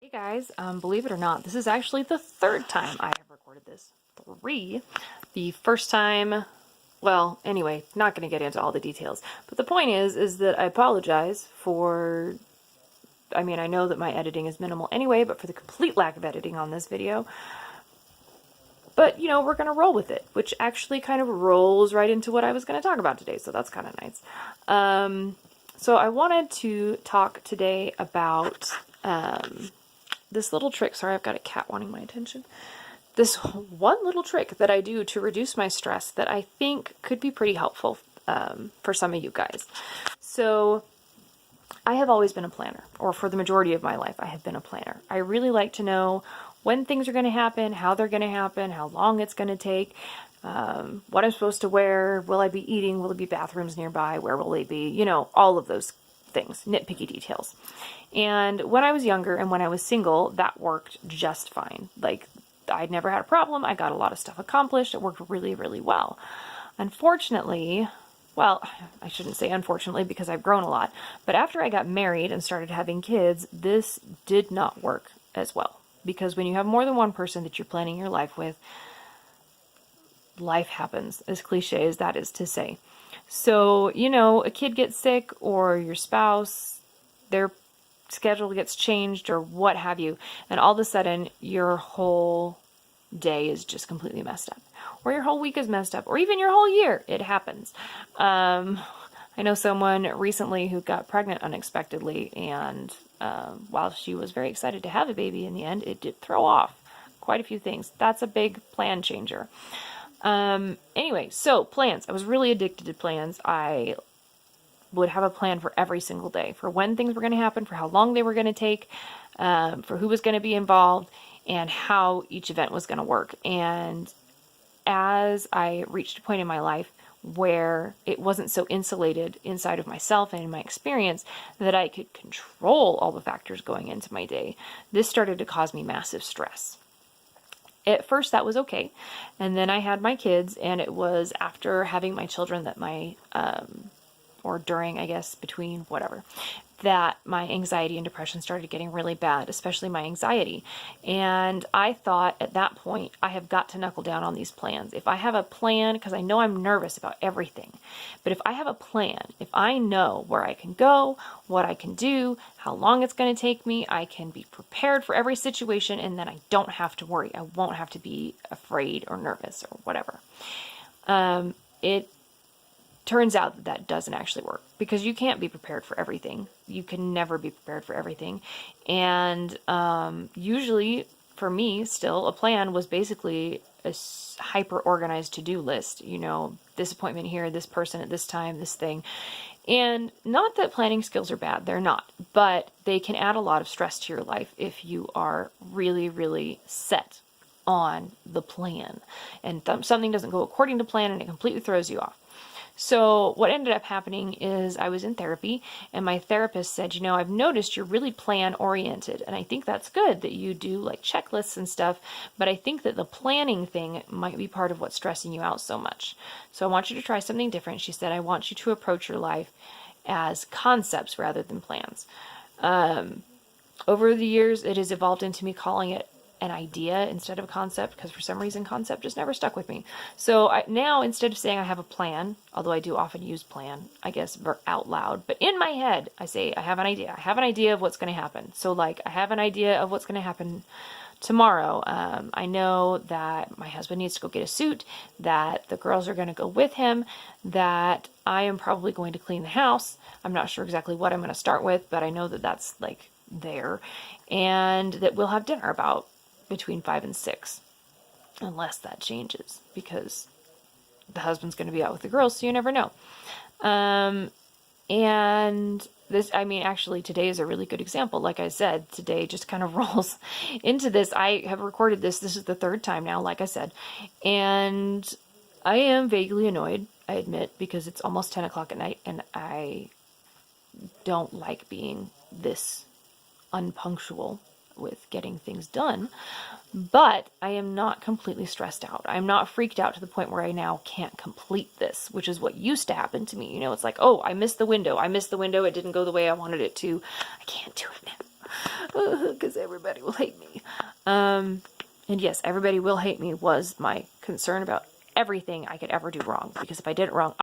Hey guys, believe it or not, this is actually the third time I have recorded this. Three. The first time, well, anyway, not going to get into all the details. But the point is that I apologize for, I know that my editing is minimal anyway, but for the complete lack of editing on this video. But, we're going to roll with it, which actually kind of rolls right into what I was going to talk about today, so that's kind of nice. So I wanted to talk today about this little trick. Sorry, I've got a cat wanting my attention. This one little trick that I do to reduce my stress that I think could be pretty helpful for some of you guys. So I have always been a planner, or for the majority of my life, I have been a planner. I really like to know when things are going to happen, how they're going to happen, how long it's going to take, what I'm supposed to wear, will I be eating, will there be bathrooms nearby, where will they be, all of those things, nitpicky details. And when I was younger and when I was single, that worked just fine. Like, I'd never had a problem. I got a lot of stuff accomplished. It worked really, really well. Unfortunately, well, I shouldn't say unfortunately because I've grown a lot, but after I got married and started having kids, this did not work as well. Because when you have more than one person that you're planning your life with, life happens, as cliche as that is to say. So, a kid gets sick or your spouse, their schedule gets changed or what have you, and all of a sudden your whole day is just completely messed up. Or your whole week is messed up, or even your whole year. It happens. I know someone recently who got pregnant unexpectedly, and while she was very excited to have a baby, in the end, it did throw off quite a few things. That's a big plan changer. Anyway, so plans. I was really addicted to plans. I would have a plan for every single day, for when things were going to happen, for how long they were going to take, for who was going to be involved, and how each event was going to work. And as I reached a point in my life where it wasn't so insulated inside of myself and in my experience that I could control all the factors going into my day, this started to cause me massive stress. At first that was okay, and then I had my kids, and it was after having my children that or during, I guess, between, whatever, that my anxiety and depression started getting really bad, especially my anxiety. And I thought at that point, I have got to knuckle down on these plans. If I have a plan, because I know I'm nervous about everything, but if I have a plan, if I know where I can go, what I can do, how long it's going to take me, I can be prepared for every situation, and then I don't have to worry. I won't have to be afraid or nervous or whatever. It turns out that doesn't actually work, because you can't be prepared for everything. You can never be prepared for everything. And usually, for me, still, a plan was basically a hyper-organized to-do list. This appointment here, this person at this time, this thing. And not that planning skills are bad, they're not. But they can add a lot of stress to your life if you are really, really set on the plan. And something doesn't go according to plan, and it completely throws you off. So what ended up happening is I was in therapy, and my therapist said, I've noticed you're really plan oriented, and I think that's good that you do like checklists and stuff, but I think that the planning thing might be part of what's stressing you out so much. So I want you to try something different. She said, I want you to approach your life as concepts rather than plans. Over the years, it has evolved into me calling it an idea instead of a concept, because for some reason concept just never stuck with me. So now, instead of saying I have a plan, although I do often use plan, I guess, out loud, but in my head I say I have an idea. I have an idea of what's going to happen. So like, I have an idea of what's going to happen tomorrow. I know that my husband needs to go get a suit, that the girls are going to go with him, that I am probably going to clean the house. I'm not sure exactly what I'm going to start with, but I know that that's like there, and that we'll have dinner about between 5 and 6, unless that changes, because the husband's going to be out with the girls, so you never know. And this, actually today is a really good example. Like I said, today just kind of rolls into this. I have recorded this. This is the third time now, like I said, and I am vaguely annoyed, I admit, because it's almost 10 o'clock at night, and I don't like being this unpunctual with getting things done, but I am not completely stressed out. I'm not freaked out to the point where I now can't complete this, which is what used to happen to me. It's like, oh, I missed the window. It didn't go the way I wanted it to. I can't do it now. because everybody will hate me. And yes, everybody will hate me was my concern about everything I could ever do wrong, because if I did it wrong,